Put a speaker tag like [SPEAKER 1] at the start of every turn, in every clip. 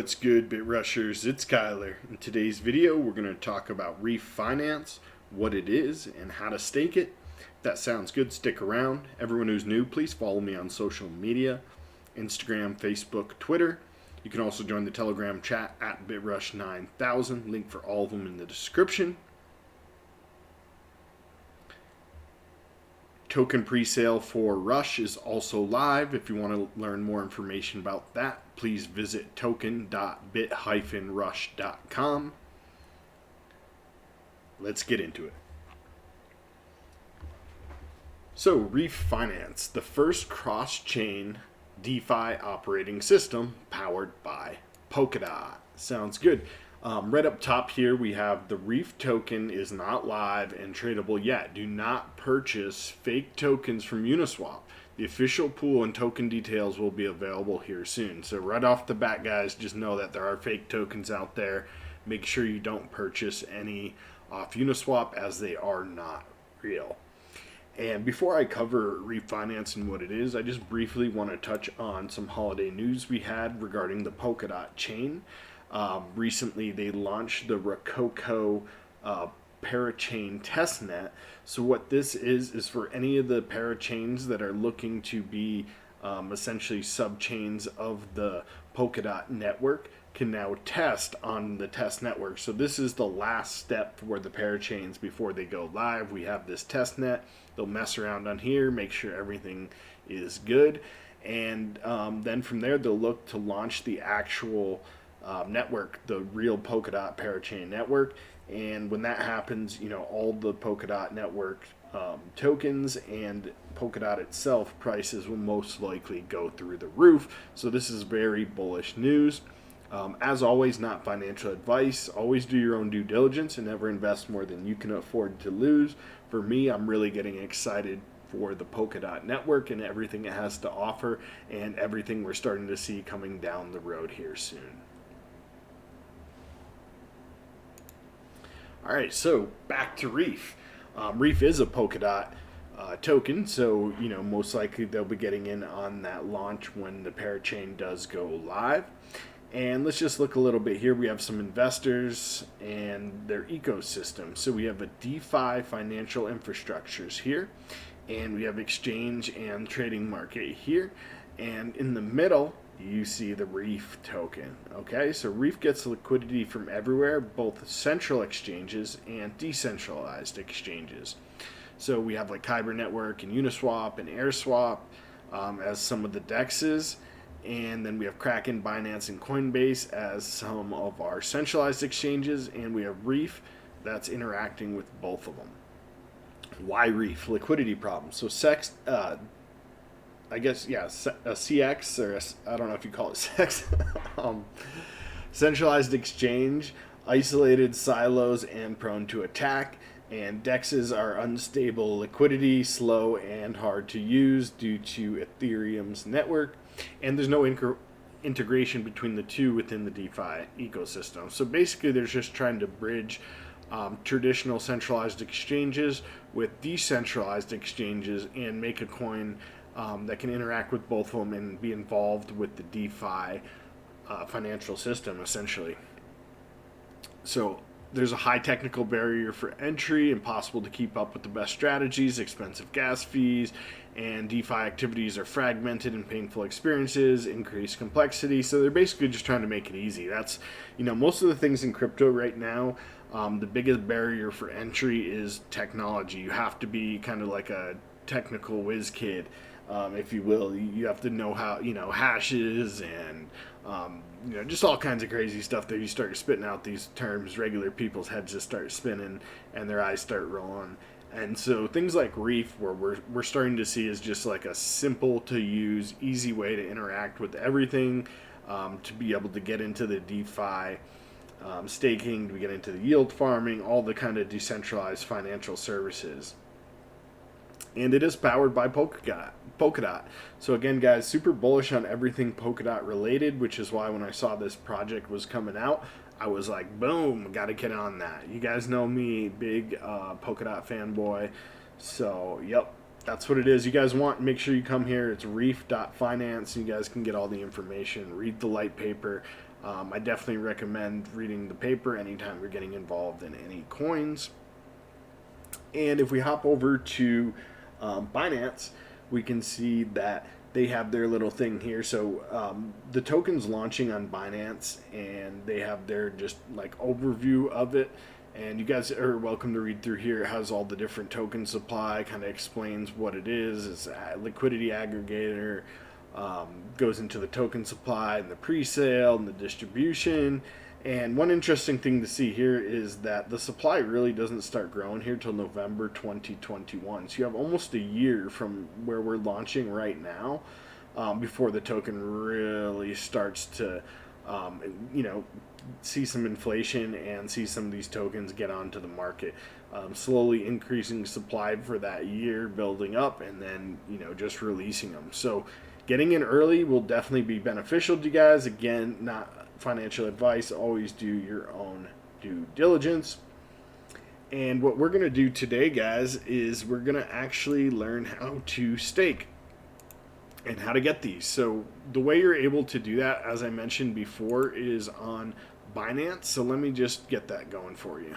[SPEAKER 1] What's good, Bit Rushers? It's Kyler. In today's video, we're going to talk about Reef Finance, what it is, and how to stake it. If that sounds good, stick around. Everyone who's new, please follow me on social media, Instagram, Facebook, Twitter. You can also join the Telegram chat at BitRush9000. Link for all of them in the description. Token presale for Rush is also live. If you want to learn more information about that, please visit token.bit-rush.com. Let's get into it. So, Reef Finance, the first cross-chain DeFi operating system powered by Polkadot. Sounds good. Right up top here, we have the Reef token is not live and tradable yet. Do not purchase fake tokens from Uniswap. The official pool and token details will be available here soon. So right off the bat, guys, just know that there are fake tokens out there. Make sure you don't purchase any off Uniswap, as they are not real. And before I cover Refinance and what it is, I just briefly want to touch on some holiday news we had regarding the Polkadot chain. Recently, they launched the Rococo parachain testnet. So what this is for any of the parachains that are looking to be essentially subchains of the Polkadot network can now test on the test network. So this is the last step for the parachains before they go live. We have this testnet. They'll mess around on here, make sure everything is good, and then from there they'll look to launch the actual network, the real Polkadot parachain network. And when that happens, you know, all the Polkadot network tokens and Polkadot itself prices will most likely go through the roof. So this is very bullish news. As always, not financial advice. Always do your own due diligence and never invest more than you can afford to lose. For me, I'm really getting excited for the Polkadot network and everything it has to offer, and everything we're starting to see coming down the road here soon. All right, so back to Reef. Reef is a Polkadot token, so you know most likely they'll be getting in on that launch when the parachain does go live. And let's just look a little bit here. We have some investors and their ecosystem. So we have a DeFi financial infrastructures here, and we have exchange and trading market here, and in the middle you see the Reef token. Okay, so Reef gets liquidity from everywhere, both central exchanges and decentralized exchanges. So we have like Kyber Network and Uniswap and AirSwap as some of the dexes, and then we have Kraken, Binance, and Coinbase as some of our centralized exchanges, and we have Reef that's interacting with both of them. Why Reef? Liquidity problems. So I guess, yeah, a CX, or I don't know if you call it SEX, centralized exchange, isolated silos and prone to attack, and DEXs are unstable liquidity, slow and hard to use due to Ethereum's network, and there's no integration between the two within the DeFi ecosystem. So basically they're just trying to bridge traditional centralized exchanges with decentralized exchanges and make a coin that can interact with both of them and be involved with the DeFi financial system, essentially. So there's a high technical barrier for entry, impossible to keep up with the best strategies, expensive gas fees, and DeFi activities are fragmented and painful experiences, increased complexity. So they're basically just trying to make it easy. That's, you know, most of the things in crypto right now, the biggest barrier for entry is technology. You have to be kind of like a technical whiz kid, if you will. You have to know how, you know, hashes and you know, just all kinds of crazy stuff that you start spitting out these terms, regular people's heads just start spinning and their eyes start rolling. And so things like Reef, where we're starting to see, is just like a simple to use, easy way to interact with everything, to be able to get into the DeFi staking, to get into the yield farming, all the kind of decentralized financial services. And it is powered by Polkadot. So again, guys, super bullish on everything Polkadot related, which is why when I saw this project was coming out, I was like, boom, got to get on that. You guys know me, big Polkadot fanboy. So, yep, that's what it is. You guys want, make sure you come here. It's reef.finance. You guys can get all the information. Read the light paper. I definitely recommend reading the paper anytime you're getting involved in any coins. And if we hop over to Binance, we can see that they have their little thing here. So the token's launching on Binance, and they have their just like overview of it. And you guys are welcome to read through here. It has all the different token supply, kind of explains what it is. It's a liquidity aggregator, goes into the token supply and the pre-sale and the distribution. And one interesting thing to see here is that the supply really doesn't start growing here till November 2021. So you have almost a year from where we're launching right now before the token really starts to, see some inflation and see some of these tokens get onto the market. Slowly increasing supply for that year, building up, and then, just releasing them. So getting in early will definitely be beneficial to you guys. Again, not financial advice. Always do your own due diligence. And what we're going to do today, guys, is we're going to actually learn how to stake and how to get these. So the way you're able to do that, as I mentioned before, is on Binance. So let me just get that going for you.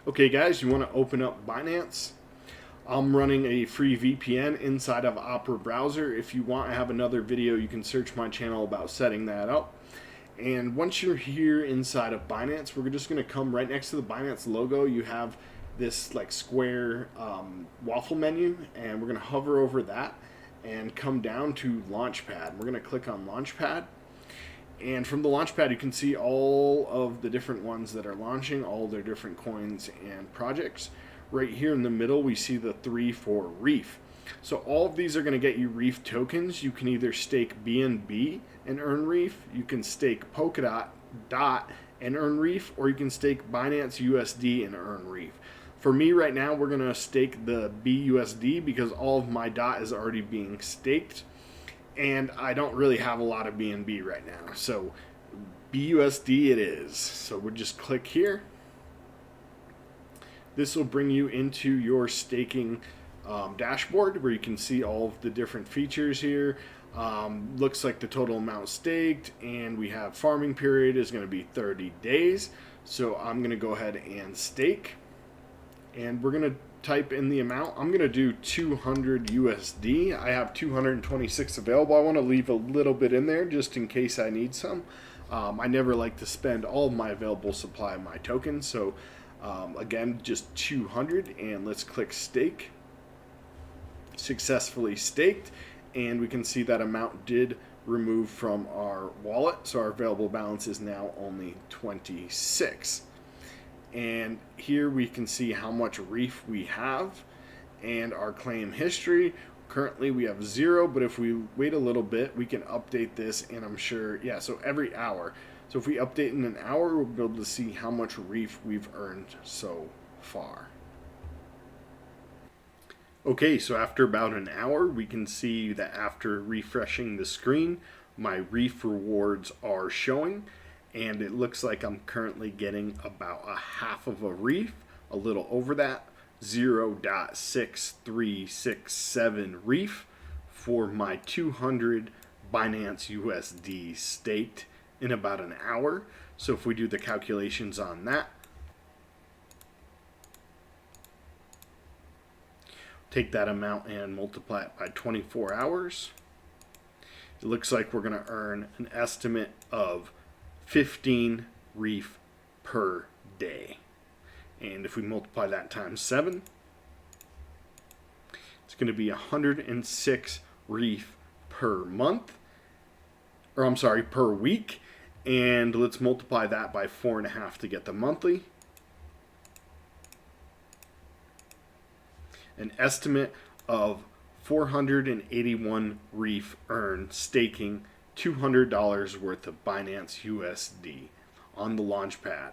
[SPEAKER 1] Okay, guys, you want to open up Binance. I'm running a free VPN inside of Opera browser. If you want, I have another video. You can search my channel about setting that up. And once you're here inside of Binance, we're just going to come right next to the Binance logo. You have this like square waffle menu, and we're going to hover over that and come down to Launchpad. We're going to click on Launchpad. And from the Launchpad, you can see all of the different ones that are launching, all their different coins and projects. Right here in the middle, we see the 3 for Reef. So all of these are going to get you Reef tokens. You can either stake BNB and earn Reef, you can stake Polkadot and earn Reef, or you can stake Binance USD and earn Reef. For me right now, we're going to stake the BUSD because all of my DOT is already being staked, and I don't really have a lot of BNB right now. So BUSD it is. So we'll just click here. This will bring you into your staking dashboard where you can see all of the different features here. Looks like the total amount staked, and we have farming period is going to be 30 days. So I'm going to go ahead and stake, and we're going to type in the amount. I'm going to do 200 USD. I have 226 available. I want to leave a little bit in there just in case I need some. I never like to spend all of my available supply of my tokens, so again, just 200, and let's click stake. Successfully staked, and we can see that amount did remove from our wallet, so our available balance is now only 26. And here we can see how much Reef we have and our claim history. Currently we have 0, but if we wait a little bit, we can update this, and I'm sure, so every hour. So if we update in an hour, we'll be able to see how much Reef we've earned so far. Okay, so after about an hour, we can see that after refreshing the screen, my Reef rewards are showing, and it looks like I'm currently getting about a half of a Reef, a little over that, 0.6367 Reef for my 200 Binance USD staked in about an hour. So if we do the calculations on that, take that amount and multiply it by 24 hours, it looks like we're going to earn an estimate of 15 Reef per day. And if we multiply that times 7, it's going to be 106 Reef per month, or I'm sorry, per week. And let's multiply that by 4.5 to get the monthly. An estimate of 481 Reef earned staking $200 worth of Binance USD on the Launchpad.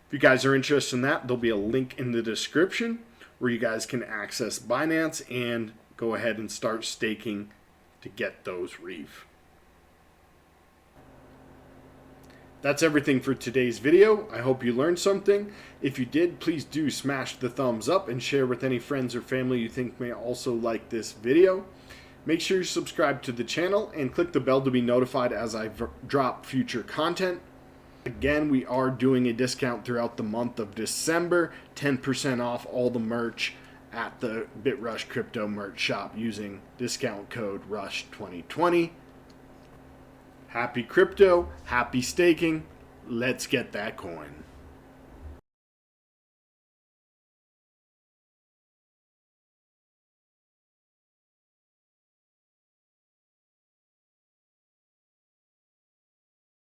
[SPEAKER 1] If you guys are interested in that, there'll be a link in the description where you guys can access Binance and go ahead and start staking to get those Reef. That's everything for today's video. I hope you learned something. If you did, please do smash the thumbs up and share with any friends or family you think may also like this video. Make sure you subscribe to the channel and click the bell to be notified as I drop future content. Again, we are doing a discount throughout the month of December, 10% off all the merch at the BitRush crypto merch shop using discount code RUSH2020. Happy crypto, happy staking. Let's get that coin.